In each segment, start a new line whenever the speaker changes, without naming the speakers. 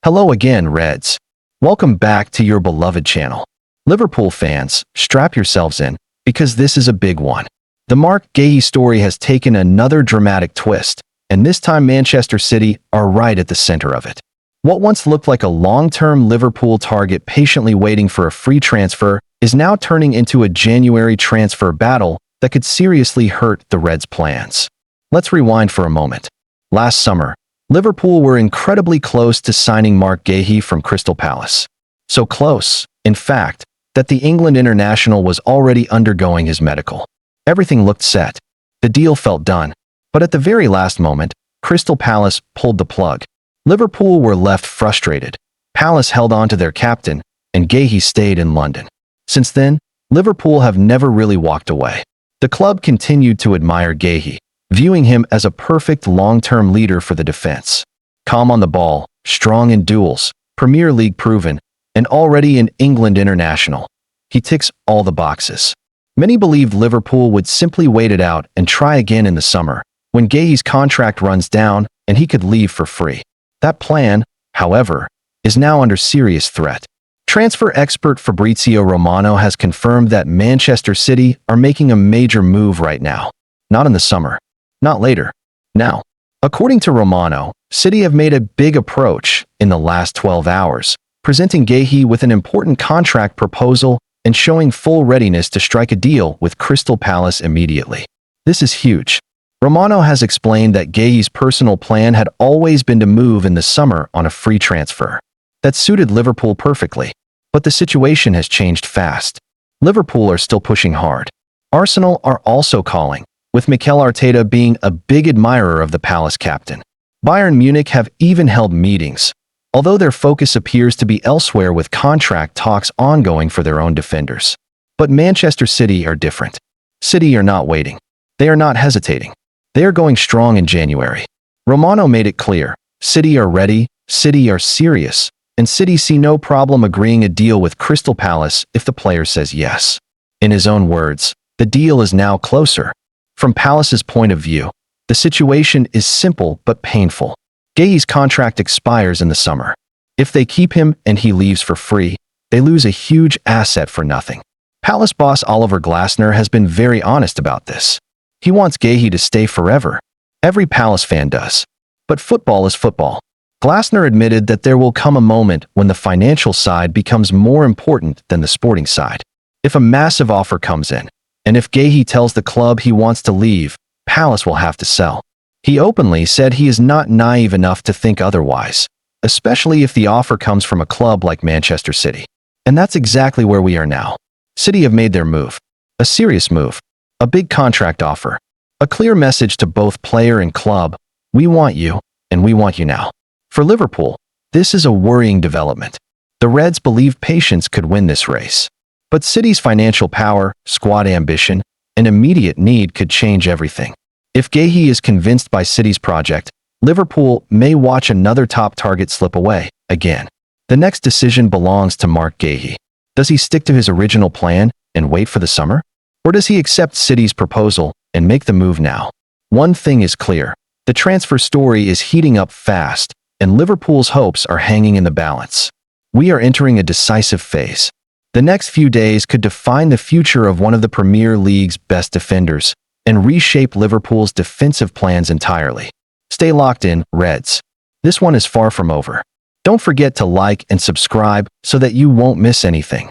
Hello again, Reds. Welcome back to your beloved channel. Liverpool fans, strap yourselves in, because this is a big one. The Mark Guehi story has taken another dramatic twist, and this time Manchester City are right at the center of it. What once looked like a long-term Liverpool target patiently waiting for a free transfer is now turning into a January transfer battle that could seriously hurt the Reds' plans. Let's rewind for a moment. Last summer, Liverpool were incredibly close to signing Mark Guehi from Crystal Palace. So close, in fact, that the England international was already undergoing his medical. Everything looked set. The deal felt done. But at the very last moment, Crystal Palace pulled the plug. Liverpool were left frustrated. Palace held on to their captain, and Guehi stayed in London. Since then, Liverpool have never really walked away. The club continued to admire Guehi, viewing him as a perfect long-term leader for the defense. Calm on the ball, strong in duels, Premier League proven, and already an England international. He ticks all the boxes. Many believed Liverpool would simply wait it out and try again in the summer, when Guehi's contract runs down and he could leave for free. That plan, however, is now under serious threat. Transfer expert Fabrizio Romano has confirmed that Manchester City are making a major move right now. Not in the summer. Not later. Now. According to Romano, City have made a big approach in the last 12 hours, presenting Guehi with an important contract proposal and showing full readiness to strike a deal with Crystal Palace immediately. This is huge. Romano has explained that Guehi's personal plan had always been to move in the summer on a free transfer. That suited Liverpool perfectly. But the situation has changed fast. Liverpool are still pushing hard. Arsenal are also calling, with Mikel Arteta being a big admirer of the Palace captain. Bayern Munich have even held meetings, although their focus appears to be elsewhere with contract talks ongoing for their own defenders. But Manchester City are different. City are not waiting. They are not hesitating. They are going strong in January. Romano made it clear, City are ready, City are serious, and City see no problem agreeing a deal with Crystal Palace if the player says yes. In his own words, the deal is now closer. From Palace's point of view, the situation is simple but painful. Guehi's contract expires in the summer. If they keep him and he leaves for free, they lose a huge asset for nothing. Palace boss Oliver Glasner has been very honest about this. He wants Guehi to stay forever. Every Palace fan does. But football is football. Glasner admitted that there will come a moment when the financial side becomes more important than the sporting side. If a massive offer comes in, and if Guehi tells the club he wants to leave, Palace will have to sell. He openly said he is not naive enough to think otherwise, especially if the offer comes from a club like Manchester City. And that's exactly where we are now. City have made their move. A serious move. A big contract offer. A clear message to both player and club. We want you, and we want you now. For Liverpool, this is a worrying development. The Reds believe patience could win this race. But City's financial power, squad ambition, and immediate need could change everything. If Guehi is convinced by City's project, Liverpool may watch another top target slip away, again. The next decision belongs to Mark Guehi. Does he stick to his original plan and wait for the summer? Or does he accept City's proposal and make the move now? One thing is clear. The transfer story is heating up fast, and Liverpool's hopes are hanging in the balance. We are entering a decisive phase. The next few days could define the future of one of the Premier League's best defenders and reshape Liverpool's defensive plans entirely. Stay locked in, Reds. This one is far from over. Don't forget to like and subscribe so that you won't miss anything.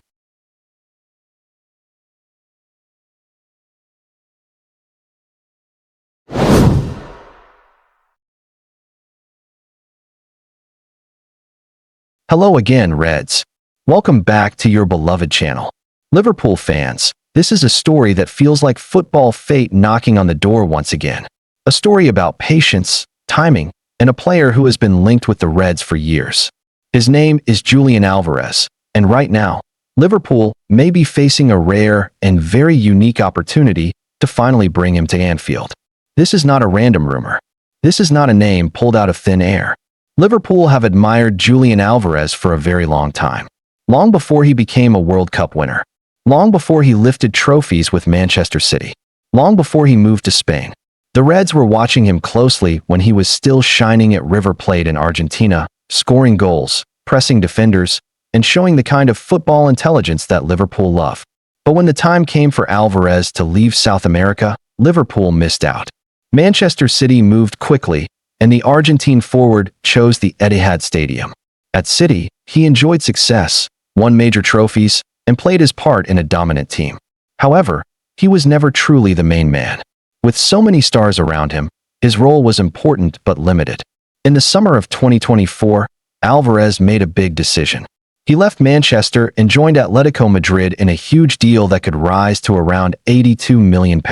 Hello again, Reds. Welcome back to your beloved channel. Liverpool fans, this is a story that feels like football fate knocking on the door once again. A story about patience, timing, and a player who has been linked with the Reds for years. His name is Julian Alvarez, and right now, Liverpool may be facing a rare and very unique opportunity to finally bring him to Anfield. This is not a random rumor. This is not a name pulled out of thin air. Liverpool have admired Julian Alvarez for a very long time. Long before he became a World Cup winner. Long before he lifted trophies with Manchester City. Long before he moved to Spain. The Reds were watching him closely when he was still shining at River Plate in Argentina, scoring goals, pressing defenders, and showing the kind of football intelligence that Liverpool love. But when the time came for Alvarez to leave South America, Liverpool missed out. Manchester City moved quickly, and the Argentine forward chose the Etihad Stadium. At City, he enjoyed success, won major trophies, and played his part in a dominant team. However, he was never truly the main man. With so many stars around him, his role was important but limited. In the summer of 2024, Alvarez made a big decision. He left Manchester and joined Atletico Madrid in a huge deal that could rise to around £82 million.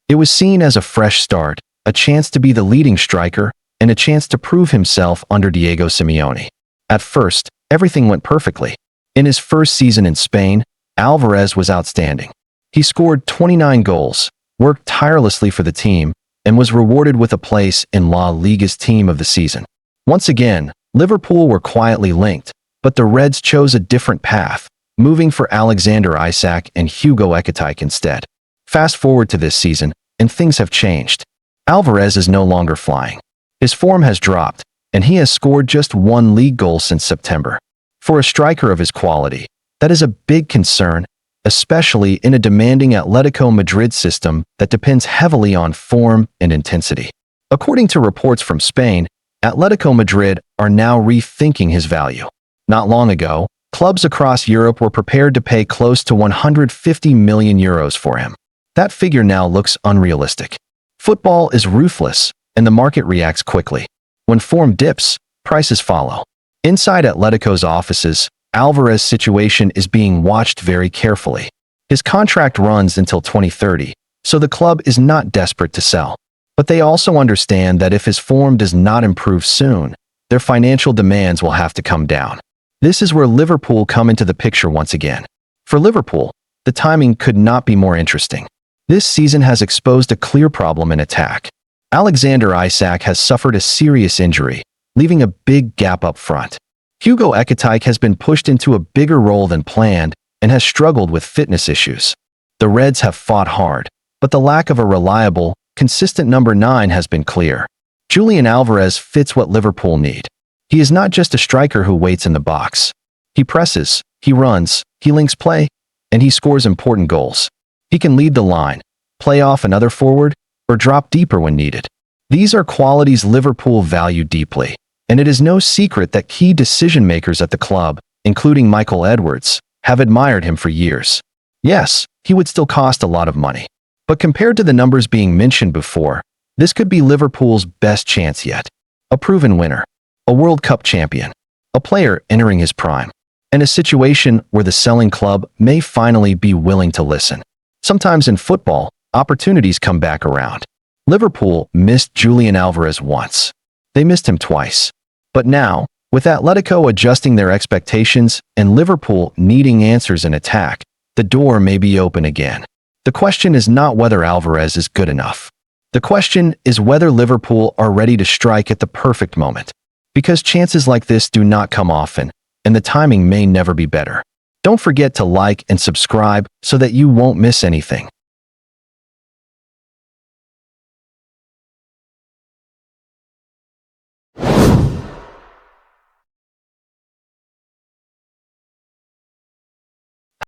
It was seen as a fresh start, a chance to be the leading striker, and a chance to prove himself under Diego Simeone. At first, everything went perfectly. In his first season in Spain, Alvarez was outstanding. He scored 29 goals, worked tirelessly for the team, and was rewarded with a place in La Liga's team of the season. Once again, Liverpool were quietly linked, but the Reds chose a different path, moving for Alexander Isak and Hugo Ekitike instead. Fast forward to this season, and things have changed. Alvarez is no longer flying. His form has dropped, and he has scored just one league goal since September. For a striker of his quality, that is a big concern, especially in a demanding Atletico Madrid system that depends heavily on form and intensity. According to reports from Spain, Atletico Madrid are now rethinking his value. Not long ago, clubs across Europe were prepared to pay close to €150 million for him. That figure now looks unrealistic. Football is ruthless, and the market reacts quickly. When form dips, prices follow. Inside Atletico's offices, Alvarez's situation is being watched very carefully. His contract runs until 2030, so the club is not desperate to sell. But they also understand that if his form does not improve soon, their financial demands will have to come down. This is where Liverpool come into the picture once again. For Liverpool, the timing could not be more interesting. This season has exposed a clear problem in attack. Alexander Isak has suffered a serious injury, leaving a big gap up front. Hugo Ekitike has been pushed into a bigger role than planned and has struggled with fitness issues. The Reds have fought hard, but the lack of a reliable, consistent number 9 has been clear. Julian Alvarez fits what Liverpool need. He is not just a striker who waits in the box. He presses, he runs, he links play, and he scores important goals. He can lead the line, play off another forward, or drop deeper when needed. These are qualities Liverpool value deeply, and it is no secret that key decision-makers at the club, including Michael Edwards, have admired him for years. Yes, he would still cost a lot of money. But compared to the numbers being mentioned before, this could be Liverpool's best chance yet. A proven winner, a World Cup champion, a player entering his prime, and a situation where the selling club may finally be willing to listen. Sometimes in football, opportunities come back around. Liverpool missed Julian Alvarez once. They missed him twice. But now, with Atletico adjusting their expectations and Liverpool needing answers in attack, the door may be open again. The question is not whether Alvarez is good enough. The question is whether Liverpool are ready to strike at the perfect moment. Because chances like this do not come often, and the timing may never be better. Don't forget to like and subscribe so that you won't miss anything.